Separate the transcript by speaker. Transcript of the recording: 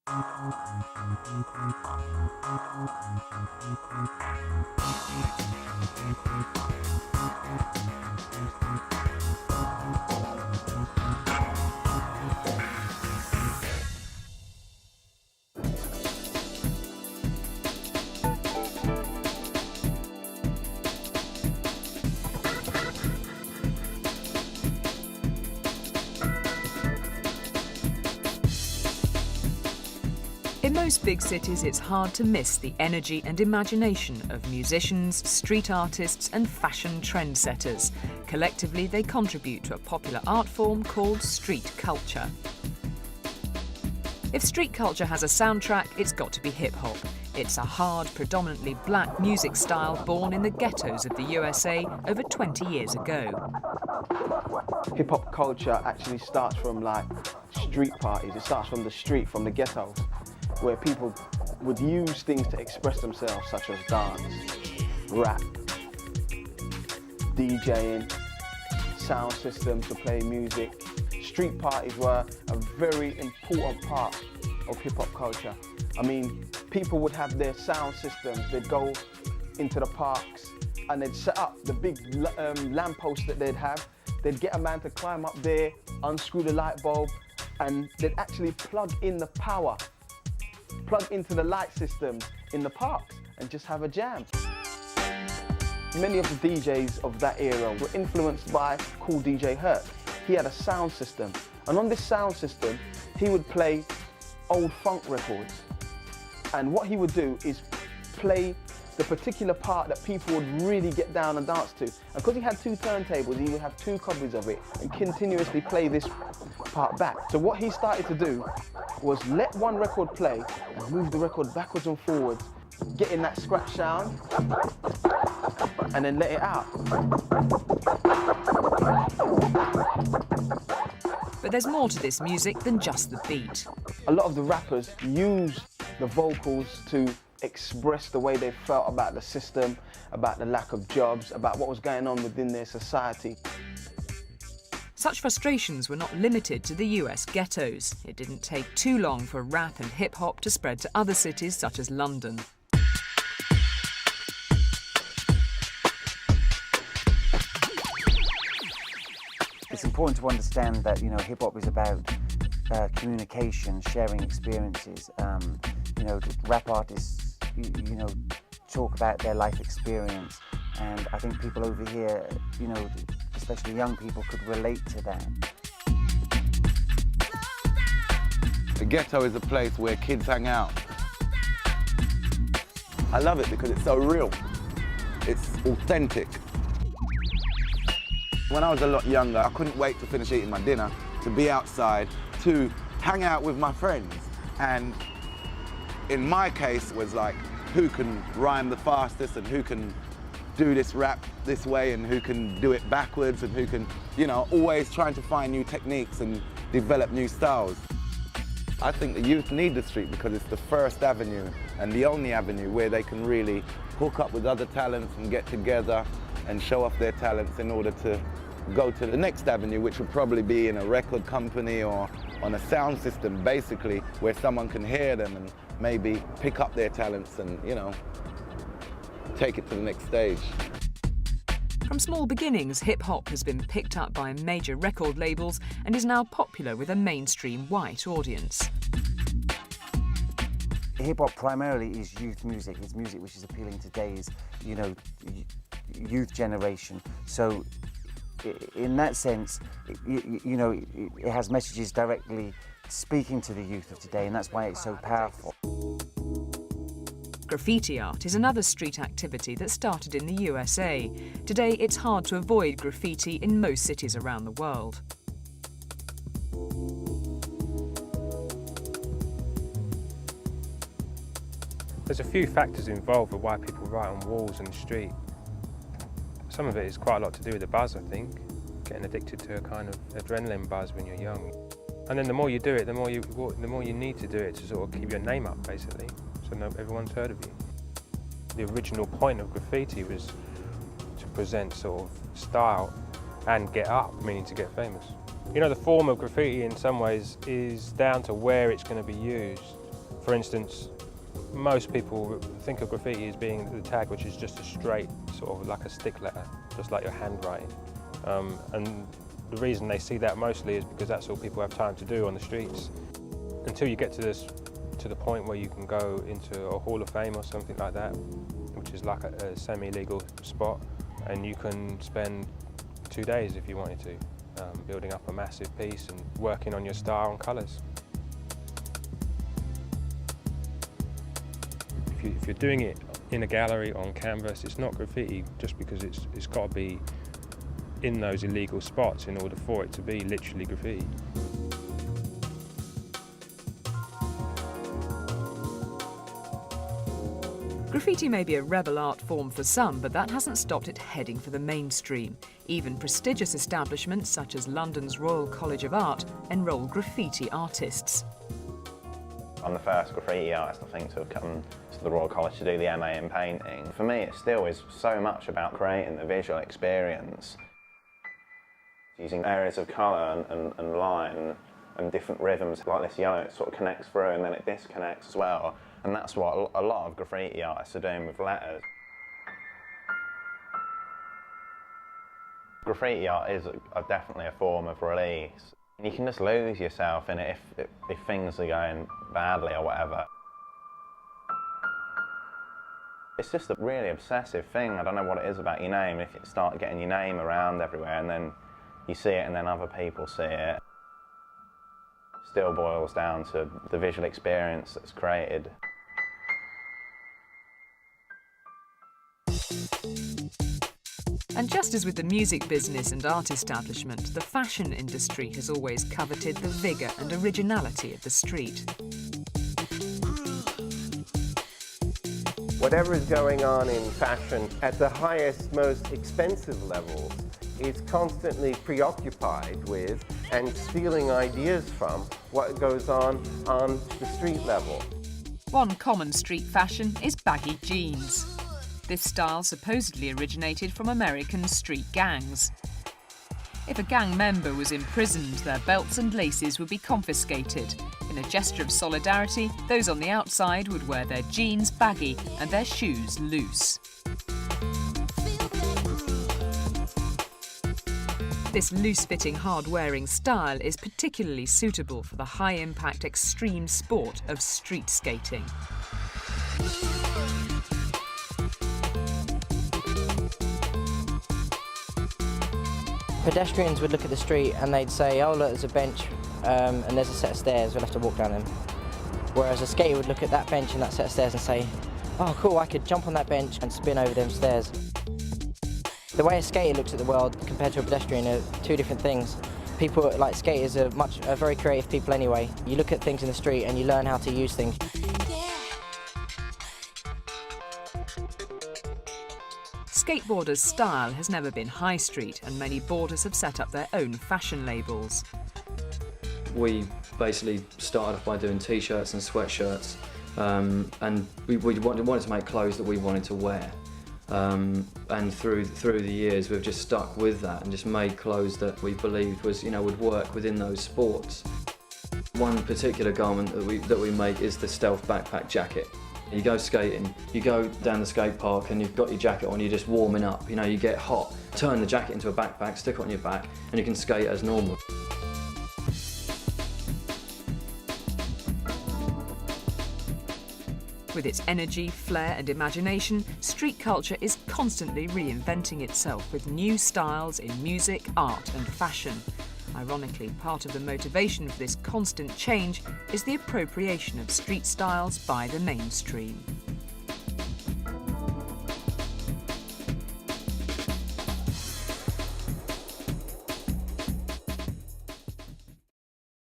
Speaker 1: In most big cities, it's hard to miss the energy and imagination of musicians, street artists and fashion trendsetters. Collectively, they contribute to a popular art form called street culture. If street culture has a soundtrack, it's got to be hip-hop. It's a hard, predominantly black music style born in the ghettos of the USA over 20 years ago.
Speaker 2: Hip-hop culture actually starts from like street parties. It starts from the street, from the ghettos, where people would use things to express themselves, such as dance, rap, DJing, sound systems to play music. Street parties were a very important part of hip-hop culture. I mean, people would have their sound systems. They'd go into the parks and they'd set up the big lampposts that they'd have. They'd get a man to climb up there, unscrew the light bulb, and they'd actually plug in the power, plug into the light systems in the parks and just have a jam. Many of the DJs of that era were influenced by Cool DJ Herc. He had a sound system, and on this sound system, he would play old funk records. And what he would do is play the particular part that people would really get down and dance to. And because he had two turntables, he would have two copies of it and continuously play this part back. So what he started to do was let one record play and move the record backwards and forwards, getting that scratch sound, and then let it out.
Speaker 1: But there's more to this music than just the beat.
Speaker 2: A lot of the rappers use the vocals to express the way they felt about the system, about the lack of jobs, about what was going on within their society.
Speaker 1: Such frustrations were not limited to the US ghettos. It didn't take too long for rap and hip-hop to spread to other cities such as London.
Speaker 3: It's important to understand that, you know, hip-hop is about communication, sharing experiences. You know, rap artists, you know, talk about their life experience, and I think people over here, you know, especially young people, could relate to that.
Speaker 4: The ghetto is a place where kids hang out. I love it because it's so real. It's authentic. When I was a lot younger, I couldn't wait to finish eating my dinner, to be outside, to hang out with my friends. And in my case, it was like, who can rhyme the fastest and who can do this rap this way and who can do it backwards and who can, you know, always trying to find new techniques and develop new styles. I think the youth need the street because it's the first avenue and the only avenue where they can really hook up with other talents and get together and show off their talents in order to go to the next avenue, which would probably be in a record company or on a sound system, basically, where someone can hear them and maybe pick up their talents and, you know, take it to the next stage.
Speaker 1: From small beginnings, hip-hop has been picked up by major record labels and is now popular with a mainstream white audience.
Speaker 3: Hip-hop primarily is youth music. It's music which is appealing to today's, you know, youth generation. So in that sense, you know, it has messages directly speaking to the youth of today, and that's why it's so powerful.
Speaker 1: Graffiti art is another street activity that started in the USA. Today, it's hard to avoid graffiti in most cities around the world.
Speaker 5: There's a few factors involved with why people write on walls and the street. Some of it is quite a lot to do with the buzz, I think. Getting addicted to a kind of adrenaline buzz when you're young. And then the more you do it, the more you need to do it to sort of keep your name up, basically, so everyone's heard of you. The original point of graffiti was to present sort of style and get up, meaning to get famous. You know, the form of graffiti in some ways is down to where it's going to be used. For instance, most people think of graffiti as being the tag which is just a straight, sort of like a stick letter, just like your handwriting. And the reason they see that mostly is because that's all people have time to do on the streets. Until you get to the point where you can go into a Hall of Fame or something like that, which is like a semi-legal spot, and you can spend 2 days if you wanted to, building up a massive piece and working on your style and colours. If you're doing it in a gallery on canvas, it's not graffiti just because it's got to be in those illegal spots in order for it to be literally graffiti.
Speaker 1: Graffiti may be a rebel art form for some, but that hasn't stopped it heading for the mainstream. Even prestigious establishments such as London's Royal College of Art enrol graffiti artists.
Speaker 6: I'm the first graffiti artist, I think, to have come to the Royal College to do the MA in painting. For me, it still is so much about creating the visual experience, using areas of colour and line and different rhythms. Like this yellow, it sort of connects through and then it disconnects as well. And that's what a lot of graffiti artists are doing with letters. Graffiti art is definitely a form of release. You can just lose yourself in it if things are going badly or whatever. It's just a really obsessive thing. I don't know what it is about your name. If you start getting your name around everywhere and then you see it and then other people see it, it still boils down to the visual experience that's created.
Speaker 1: And just as with the music business and art establishment, the fashion industry has always coveted the vigour and originality of the street.
Speaker 7: Whatever is going on in fashion at the highest, most expensive levels is constantly preoccupied with and stealing ideas from what goes on the street level.
Speaker 1: One common street fashion is baggy jeans. This style supposedly originated from American street gangs. If a gang member was imprisoned, their belts and laces would be confiscated. In a gesture of solidarity, those on the outside would wear their jeans baggy and their shoes loose. This loose-fitting, hard-wearing style is particularly suitable for the high-impact extreme sport of street skating.
Speaker 8: Pedestrians would look at the street and they'd say, oh look, there's a bench and there's a set of stairs, we'll have to walk down them. Whereas a skater would look at that bench and that set of stairs and say, oh cool, I could jump on that bench and spin over them stairs. The way a skater looks at the world compared to a pedestrian are two different things. People like skaters are very creative people anyway. You look at things in the street and you learn how to use things.
Speaker 1: Skateboarders' style has never been high street, and many boarders have set up their own fashion labels.
Speaker 9: We basically started off by doing t-shirts and sweatshirts, and we wanted to make clothes that we wanted to wear. And through the years, we've just stuck with that and just made clothes that we believed was, would work within those sports. One particular garment that we make is the stealth backpack jacket. You go skating, you go down the skate park and you've got your jacket on, you're just warming up, you get hot. Turn the jacket into a backpack, stick it on your back, and you can skate as normal.
Speaker 1: With its energy, flair and imagination, street culture is constantly reinventing itself with new styles in music, art and fashion. Ironically, part of the motivation for this constant change is the appropriation of street styles by the mainstream.